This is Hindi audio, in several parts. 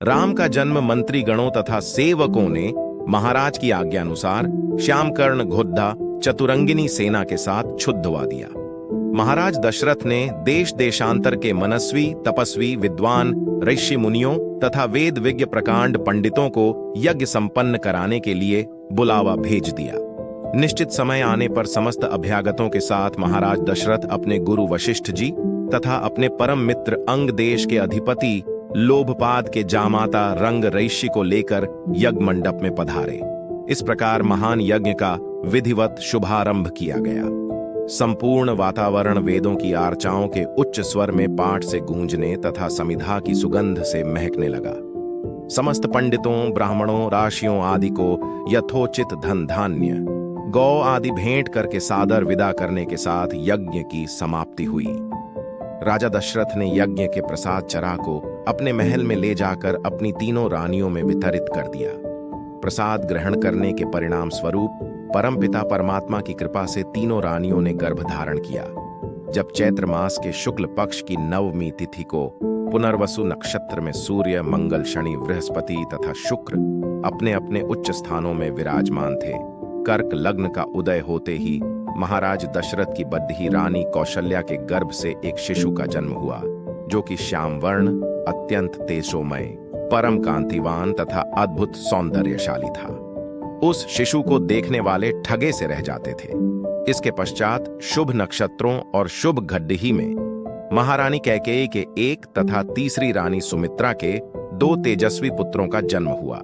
राम का जन्म मंत्री गणों तथा सेवकों ने महाराज की आज्ञानुसार श्यामकर्ण घोद्धा चतुरंगिनी सेना के साथ छुड़वा दिया। महाराज दशरथ ने देश देशांतर के मनस्वी, तपस्वी, विद्वान, ऋषि मुनियों तथा वेद विज्ञ प्रकांड पंडितों को यज्ञ संपन्न कराने के लिए बुलावा भेज दिया। निश्चित समय आने पर समस्त अभ्यागतों के साथ महाराज दशरथ अपने गुरु वशिष्ठ जी तथा अपने परम मित्र अंग देश के अधिपति लोभपाद के जामाता रंग ऋषि को लेकर यज्ञ मंडप में पधारे। इस प्रकार महान यज्ञ का विधिवत शुभारंभ किया गया। संपूर्ण वातावरण वेदों की आर्चाओं के उच्च स्वर में पाठ से गूंजने तथा समिधा की सुगंध से महकने लगा। समस्त पंडितों, ब्राह्मणों, राशियों आदि को यथोचित धन धान्य, गौ आदि भेंट करके सादर विदा करने के साथ यज्ञ की समाप्ति हुई। राजा दशरथ ने यज्ञ के प्रसाद चरा को अपने महल में ले जाकर अपनी तीनों रानियों में वितरित कर दिया। प्रसाद ग्रहण करने के परिणाम स्वरूप परमपिता परमात्मा की कृपा से तीनों रानियों ने गर्भ धारण किया। जब चैत्र मास के शुक्ल पक्ष की नवमी तिथि को पुनर्वसु नक्षत्र में सूर्य, मंगल, शनि, बृहस्पति तथा शुक्र अपने अपने उच्च स्थानों में विराजमान थे, कर्क लग्न का उदय होते ही महाराज दशरथ की बद्धी रानी कौशल्या के गर्भ से एक शिशु का जन्म हुआ, जो कि श्याम वर्ण, अत्यंत तेजोमय, परम कांतिवान तथा अद्भुत सौंदर्यशाली था। उस शिशु को देखने वाले ठगे से रह जाते थे। इसके पश्चात शुभ नक्षत्रों और शुभ घड्डही में महारानी कैकेयी के एक तथा तीसरी रानी सुमित्रा के 2 तेजस्वी पुत्रों का जन्म हुआ।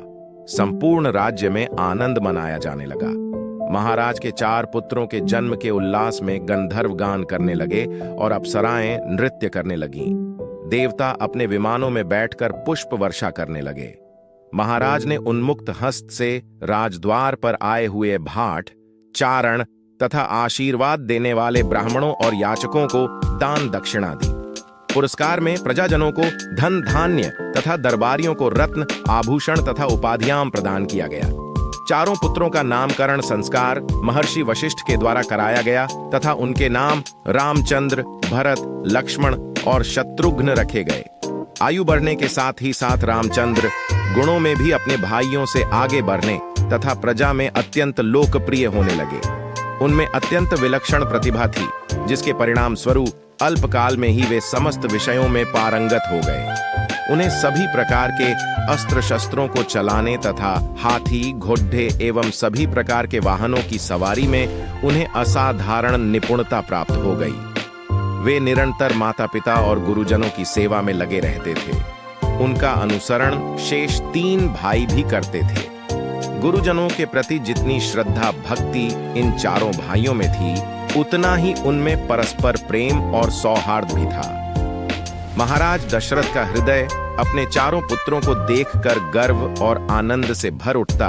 संपूर्ण राज्य में आनंद मनाया जाने लगा। महाराज के 4 पुत्रों के जन्म के उल्लास में गंधर्व गान करने लगे और अप्सराएं नृत्य करने लगीं। देवता अपने विमानों में बैठकर पुष्प वर्षा करने लगे। महाराज ने उन्मुक्त हस्त से राजद्वार पर आए हुए भाट, चारण तथा आशीर्वाद देने वाले ब्राह्मणों और याचकों को दान दक्षिणा दी। पुरस्कार में प्रजाजनों को धन धान्य तथा दरबारियों को रत्न, आभूषण तथा उपाधियां प्रदान किया गया। 4 पुत्रों का नामकरण संस्कार महर्षि वशिष्ठ के द्वारा कराया गया तथा उनके नाम रामचंद्र, भरत, लक्ष्मण और शत्रुघ्न रखे गए। आयु बढ़ने के साथ ही साथ रामचंद्र गुणों में भी अपने भाइयों से आगे बढ़ने तथा प्रजा में अत्यंत लोकप्रिय होने लगे। उनमें अत्यंत विलक्षण प्रतिभा थी, जिसके परिणाम स्वरूप अल्पकाल में ही वे समस्त विषयों में पारंगत हो गए। उन्हें सभी प्रकार के अस्त्र शस्त्रों को चलाने तथा हाथी, घोड़े एवं सभी प्रकार के वाहनों की सवारी में उन्हें असाधारण निपुणता प्राप्त हो गई। वे निरंतर माता पिता और गुरुजनों की सेवा में लगे रहते थे। उनका अनुसरण शेष 3 भाई भी करते थे। गुरुजनों के प्रति जितनी श्रद्धा भक्ति इन 4 भाइयों में थी, उतना ही उनमें परस्पर प्रेम और सौहार्द भी था। महाराज दशरथ का हृदय अपने 4 पुत्रों को देखकर गर्व और आनंद से भर उठता